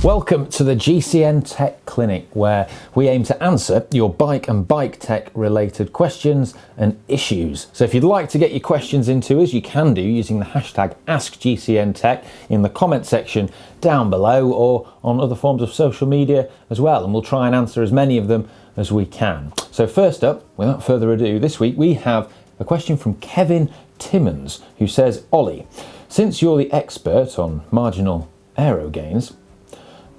Welcome to the GCN Tech Clinic, where we aim to answer your bike and bike tech related questions and issues. So if you'd like to get your questions into us, you can do using the hashtag AskGCNTech in the comment section down below or on other forms of social media as well, and we'll try and answer as many of them as we can. So first up, without further ado, this week we have a question from Kevin Timmons, who says, Ollie, since you're the expert on marginal aero gains,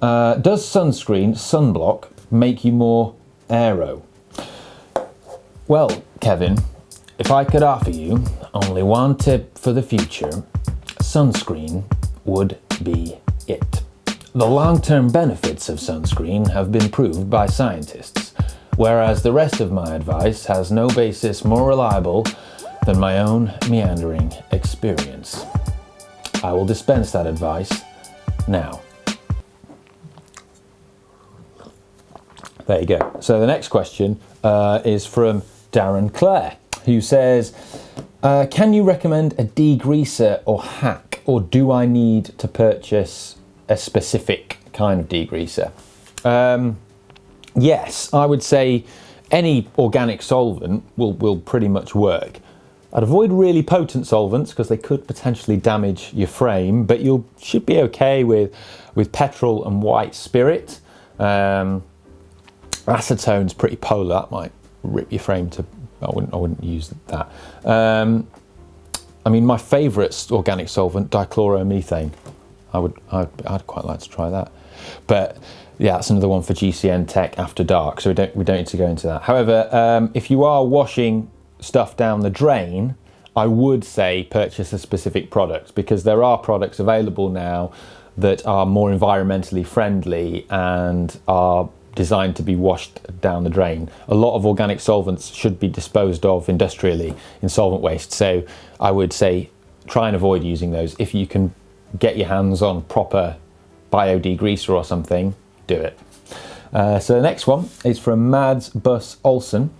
does sunscreen, sunblock, make you more aero? Well, Kevin, if I could offer you only one tip for the future, sunscreen would be it. The long-term benefits of sunscreen have been proved by scientists, whereas the rest of my advice has no basis more reliable than my own meandering experience. I will dispense that advice now. There you go. So the next question is from Darren Clare, who says, can you recommend a degreaser or hack, or do I need to purchase a specific kind of degreaser? Yes, I would say any organic solvent will pretty much work. I'd avoid really potent solvents because they could potentially damage your frame, but you should be okay with petrol and white spirit. Acetone's pretty polar, that might rip your frame to, I wouldn't use that. I mean, my favourite organic solvent, dichloromethane. I'd quite like to try that. But yeah, that's another one for GCN Tech after dark, so we don't need to go into that. However, if you are washing stuff down the drain, I would say purchase a specific product, because there are products available now that are more environmentally friendly and are designed to be washed down the drain. A lot of organic solvents should be disposed of industrially in solvent waste, so I would say try and avoid using those. If you can get your hands on proper bio degreaser or something, do it. So the next one is from Mads Bus Olsen,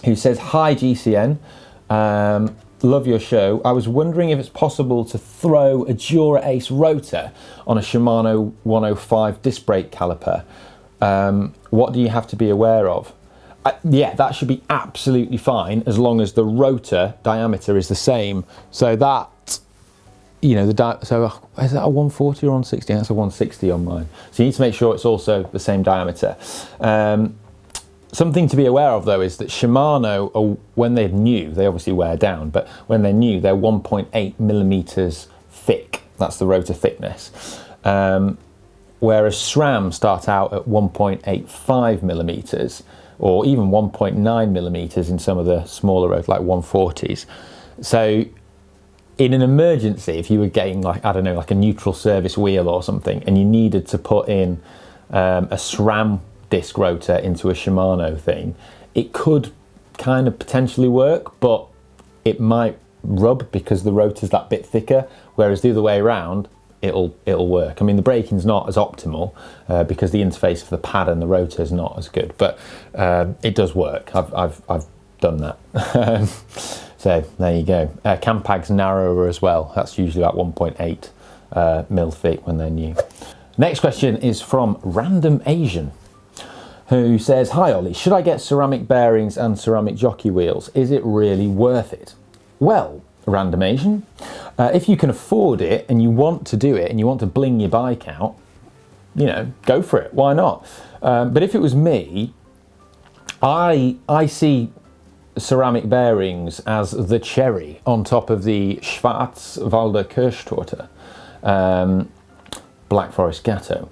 who says, hi GCN, love your show. I was wondering if it's possible to throw a Dura Ace rotor on a Shimano 105 disc brake caliper. What do you have to be aware of? Yeah, that should be absolutely fine as long as the rotor diameter is the same. So that, you know, so is that a 140 or 160? That's a 160 on mine. So you need to make sure it's also the same diameter. Something to be aware of though is that Shimano, when they're new, they obviously wear down, but when they're new, they're 1.8 millimeters thick. That's the rotor thickness. Whereas SRAM start out at 1.85 millimeters, or even 1.9 millimeters in some of the smaller roads, like 140s. So in an emergency, if you were getting like, I don't know, like a neutral service wheel or something, and you needed to put in a SRAM disc rotor into a Shimano thing, it could kind of potentially work, but it might rub because the rotor's that bit thicker, whereas the other way around, it'll work. I mean, the braking's not as optimal because the interface of the pad and the rotor is not as good, but it does work. I've done that. So there you go. Campag's narrower as well. That's usually about 1.8 mil thick when they're new. Next question is from Random Asian, who says, hi Ollie, should I get ceramic bearings and ceramic jockey wheels? Is it really worth it? Well, Random Asian, if you can afford it and you want to do it and you want to bling your bike out, you know, go for it. Why not? But if it was me, I see ceramic bearings as the cherry on top of the Schwarzwälder Kirschtorte, Black Forest Gatto.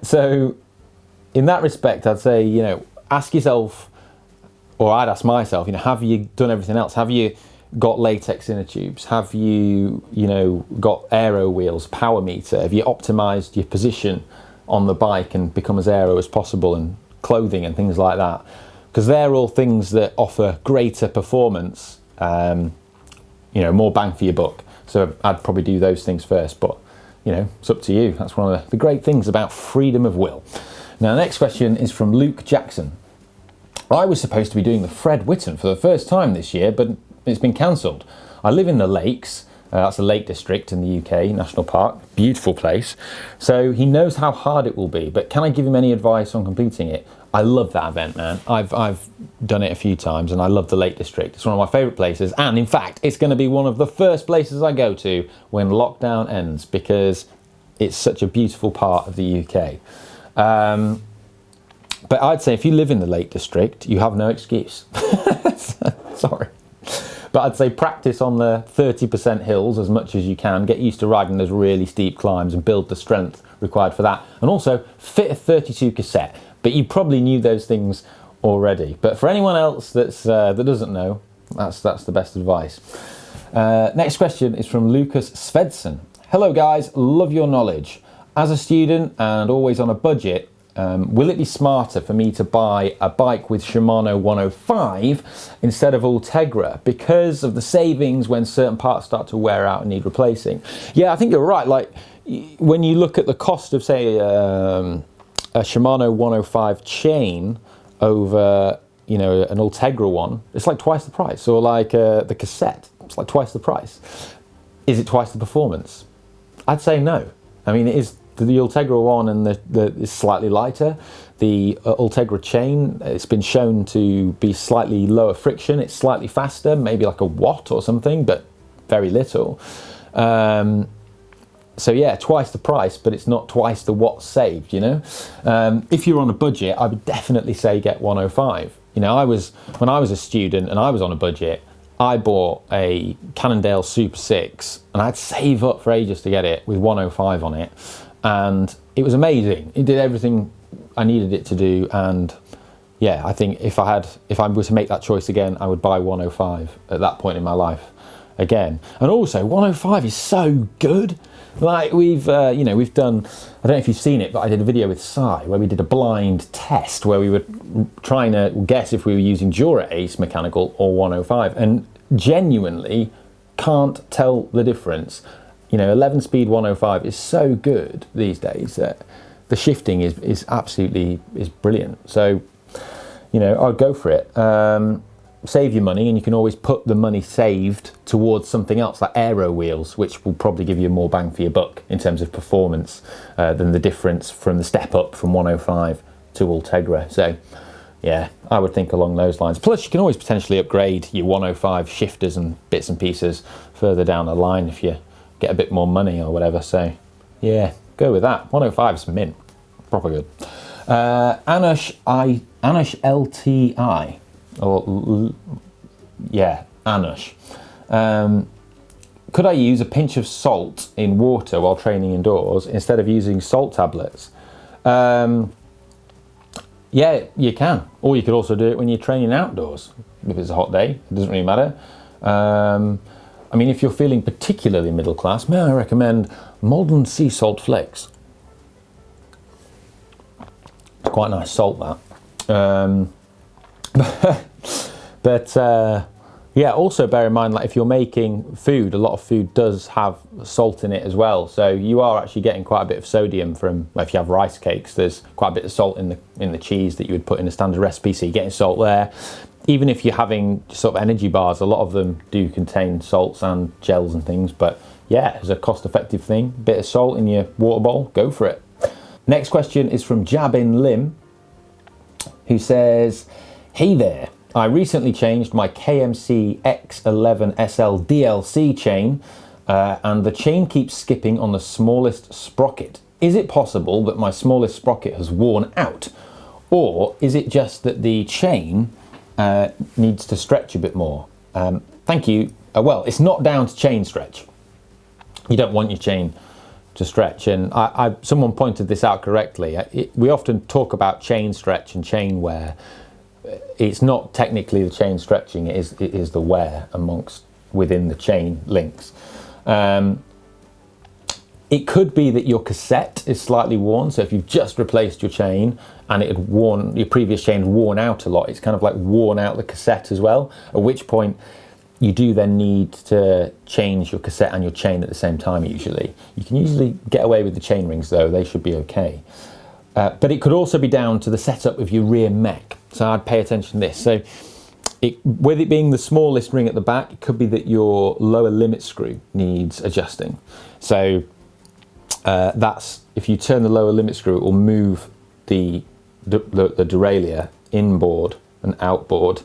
So in that respect, I'd say, you know, ask yourself, or I'd ask myself, you know, have you done everything else? Have you got latex inner tubes? Have you, you know, got aero wheels, power meter? Have you optimized your position on the bike and become as aero as possible, and clothing and things like that? Because they're all things that offer greater performance, you know, more bang for your buck. So I'd probably do those things first, but you know, it's up to you. That's one of the great things about freedom of will. Now, the next question is from Luke Jackson. I was supposed to be doing the Fred Witten for the first time this year, but it's been cancelled. I live in the Lakes That's the Lake District in the UK, National Park. Beautiful place. So he knows how hard it will be, but can I give him any advice on completing it? I love that event, man. I've done it a few times and I love the Lake District. It's one of my favourite places, and in fact, it's going to be one of the first places I go to when lockdown ends, because it's such a beautiful part of the UK. But I'd say if you live in the Lake District, you have no excuse. Sorry. But I'd say practice on the 30% hills as much as you can. Get used to riding those really steep climbs and build the strength required for that. And also fit a 32 cassette. But you probably knew those things already. But for anyone else that doesn't know, that's the best advice. Next question is from Lucas Svedson. Hello guys, love your knowledge. As a student and always on a budget, will it be smarter for me to buy a bike with Shimano 105 instead of Ultegra because of the savings when certain parts start to wear out and need replacing? Yeah, I think you're right. Like when you look at the cost of, say, a Shimano 105 chain over, you know, an Ultegra one, it's like twice the price. Or like the cassette, it's like twice the price. Is it twice the performance? I'd say no. I mean, it is. The Ultegra one and the is slightly lighter. The Ultegra chain, it's been shown to be slightly lower friction. It's slightly faster, maybe like a watt or something, but very little. So yeah, twice the price, but it's not twice the watts saved, you know? If you're on a budget, I would definitely say get 105. You know, when I was a student and I was on a budget, I bought a Cannondale Super 6 and I'd save up for ages to get it with 105 on it. And it was amazing. It did everything I needed it to do. And yeah, I think if I were to make that choice again, I would buy 105 at that point in my life again. And also 105 is so good. Like we've done, I don't know if you've seen it, but I did a video with Singh where we did a blind test where we were trying to guess if we were using Dura Ace mechanical or 105, and genuinely can't tell the difference. You know, 11-speed 105 is so good these days that the shifting is absolutely brilliant. So, you know, I'd go for it. Save your money, and you can always put the money saved towards something else like Aero wheels, which will probably give you more bang for your buck in terms of performance than the difference from the step up from 105 to Ultegra. So, yeah, I would think along those lines. Plus, you can always potentially upgrade your 105 shifters and bits and pieces further down the line if you get a bit more money or whatever. So yeah, go with that. 105's mint, proper good. Anush LTI, or yeah, Anush. Could I use a pinch of salt in water while training indoors instead of using salt tablets? Yeah, you can. Or you could also do it when you're training outdoors. If it's a hot day, it doesn't really matter. I mean, if you're feeling particularly middle class, may I recommend Malden Sea Salt Flakes. It's quite nice salt, that. Yeah, also bear in mind, like if you're making food, a lot of food does have salt in it as well. So you are actually getting quite a bit of sodium from, well, if you have rice cakes, there's quite a bit of salt in the cheese that you would put in a standard recipe, so you're getting salt there. Even if you're having sort of energy bars, a lot of them do contain salts and gels and things. But yeah, it's a cost-effective thing. Bit of salt in your water bowl, go for it. Next question is from Jabin Lim, who says, hey there, I recently changed my KMC X11 SL DLC chain and the chain keeps skipping on the smallest sprocket. Is it possible that my smallest sprocket has worn out? Or is it just that the chain needs to stretch a bit more? Thank you. Well, it's not down to chain stretch. You don't want your chain to stretch, and someone pointed this out correctly. We often talk about chain stretch and chain wear. It's not technically the chain stretching, it is the wear within the chain links. It could be that your cassette is slightly worn, so if you've just replaced your chain and your previous chain had worn out a lot, it's kind of like worn out the cassette as well, at which point you do then need to change your cassette and your chain at the same time usually. You can usually get away with the chain rings though, they should be okay. But it could also be down to the setup of your rear mech, so I'd pay attention to this. So with it being the smallest ring at the back, it could be that your lower limit screw needs adjusting. So that's, if you turn the lower limit screw, it will move the derailleur inboard and outboard,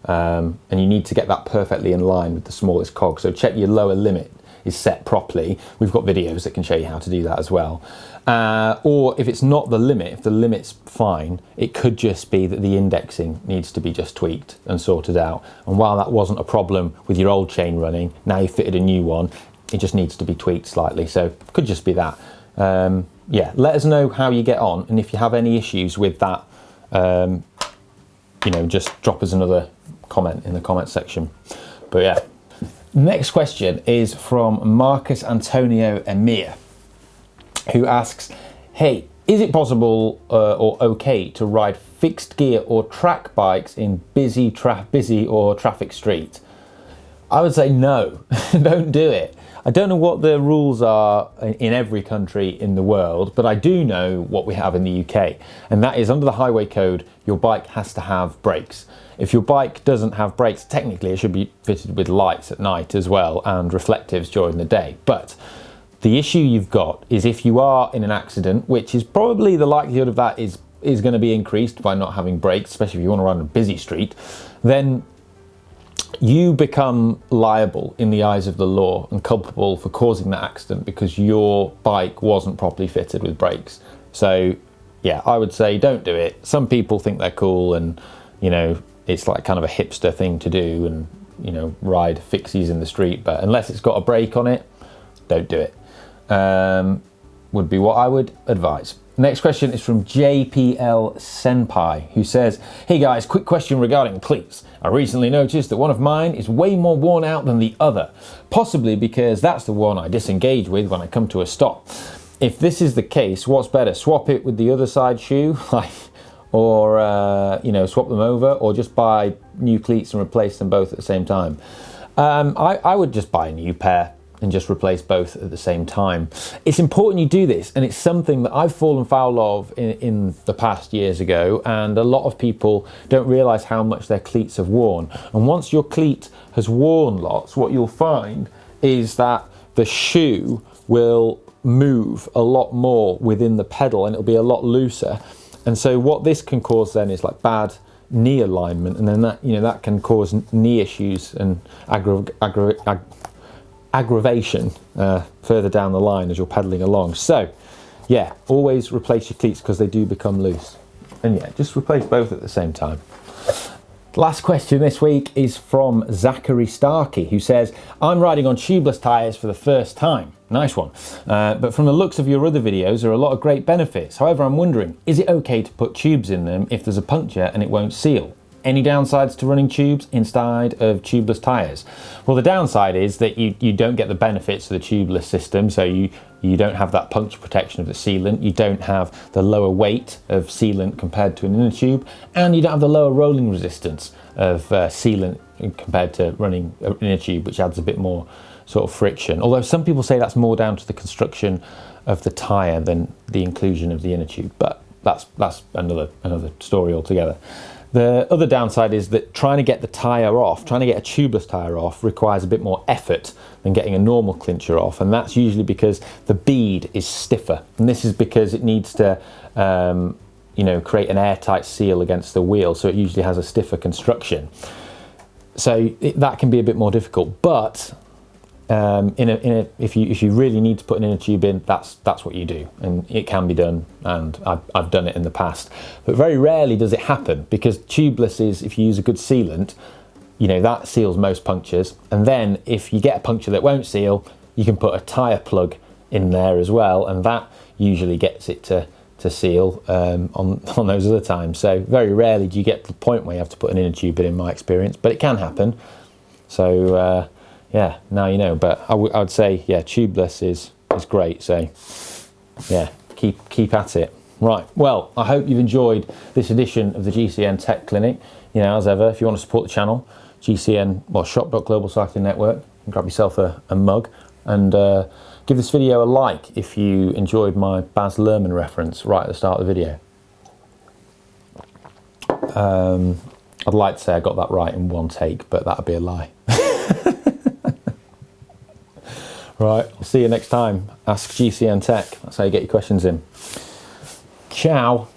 and you need to get that perfectly in line with the smallest cog. So check your lower limit is set properly. We've got videos that can show you how to do that as well. Or if it's not the limit, if the limit's fine, it could just be that the indexing needs to be just tweaked and sorted out. And while that wasn't a problem with your old chain running, now you've fitted a new one, it just needs to be tweaked slightly. So could just be that. Yeah, let us know how you get on, and if you have any issues with that, you know, just drop us another comment in the comment section. But yeah, next question is from Marcus Antonio Emir, who asks, hey, is it possible or okay to ride fixed gear or track bikes in busy or traffic street? I would say no, don't do it. I don't know what the rules are in every country in the world, but I do know what we have in the UK, and that is under the highway code, your bike has to have brakes. If your bike doesn't have brakes, technically it should be fitted with lights at night as well and reflectives during the day. But the issue you've got is if you are in an accident, which is probably the likelihood of that is going to be increased by not having brakes, especially if you want to run a busy street, then you become liable in the eyes of the law and culpable for causing that accident because your bike wasn't properly fitted with brakes. So yeah, I would say don't do it. Some people think they're cool and, you know, it's like kind of a hipster thing to do and, you know, ride fixies in the street, but unless it's got a brake on it, don't do it. Would be what I would advise. Next question is from JPL Senpai, who says, hey guys, quick question regarding cleats. I recently noticed that one of mine is way more worn out than the other, possibly because that's the one I disengage with when I come to a stop. If this is the case, what's better, swap it with the other side shoe, or you know, swap them over, or just buy new cleats and replace them both at the same time? I would just buy a new pair and just replace both at the same time. It's important you do this, and it's something that I've fallen foul of in the past years ago, and a lot of people don't realise how much their cleats have worn. And once your cleat has worn lots, what you'll find is that the shoe will move a lot more within the pedal and it'll be a lot looser. And so what this can cause then is like bad knee alignment, and then that, you know, that can cause knee issues and aggravation further down the line as you're pedaling along. So yeah, always replace your cleats because they do become loose. And yeah, just replace both at the same time. Last question this week is from Zachary Starkey, who says, I'm riding on tubeless tyres for the first time. Nice one. But from the looks of your other videos, there are a lot of great benefits. However, I'm wondering, is it okay to put tubes in them if there's a puncture and it won't seal? Any downsides to running tubes inside of tubeless tyres? Well, the downside is that you don't get the benefits of the tubeless system, so you don't have that puncture protection of the sealant, you don't have the lower weight of sealant compared to an inner tube, and you don't have the lower rolling resistance of sealant compared to running an inner tube, which adds a bit more sort of friction. Although some people say that's more down to the construction of the tyre than the inclusion of the inner tube, but that's another story altogether. The other downside is that trying to get the tyre off, trying to get a tubeless tyre off, requires a bit more effort than getting a normal clincher off, and that's usually because the bead is stiffer, and this is because it needs to you know, create an airtight seal against the wheel, so it usually has a stiffer construction. So that can be a bit more difficult, but if you really need to put an inner tube in, that's what you do, and it can be done, and I've done it in the past. But very rarely does it happen, because tubeless is, if you use a good sealant, you know, that seals most punctures, and then if you get a puncture that won't seal, you can put a tyre plug in there as well, and that usually gets it to seal on those other times. So very rarely do you get to the point where you have to put an inner tube in my experience, but it can happen. So yeah, now you know. But I would say, yeah, tubeless is great. So yeah, keep at it. Right, well, I hope you've enjoyed this edition of the GCN Tech Clinic. You know, as ever, if you want to support the channel, GCN, well, shop.global cycling network, grab yourself a mug, and give this video a like if you enjoyed my Baz Luhrmann reference right at the start of the video. I'd like to say I got that right in one take, but that'd be a lie. Right, I'll see you next time. Ask GCN Tech. That's how you get your questions in. Ciao.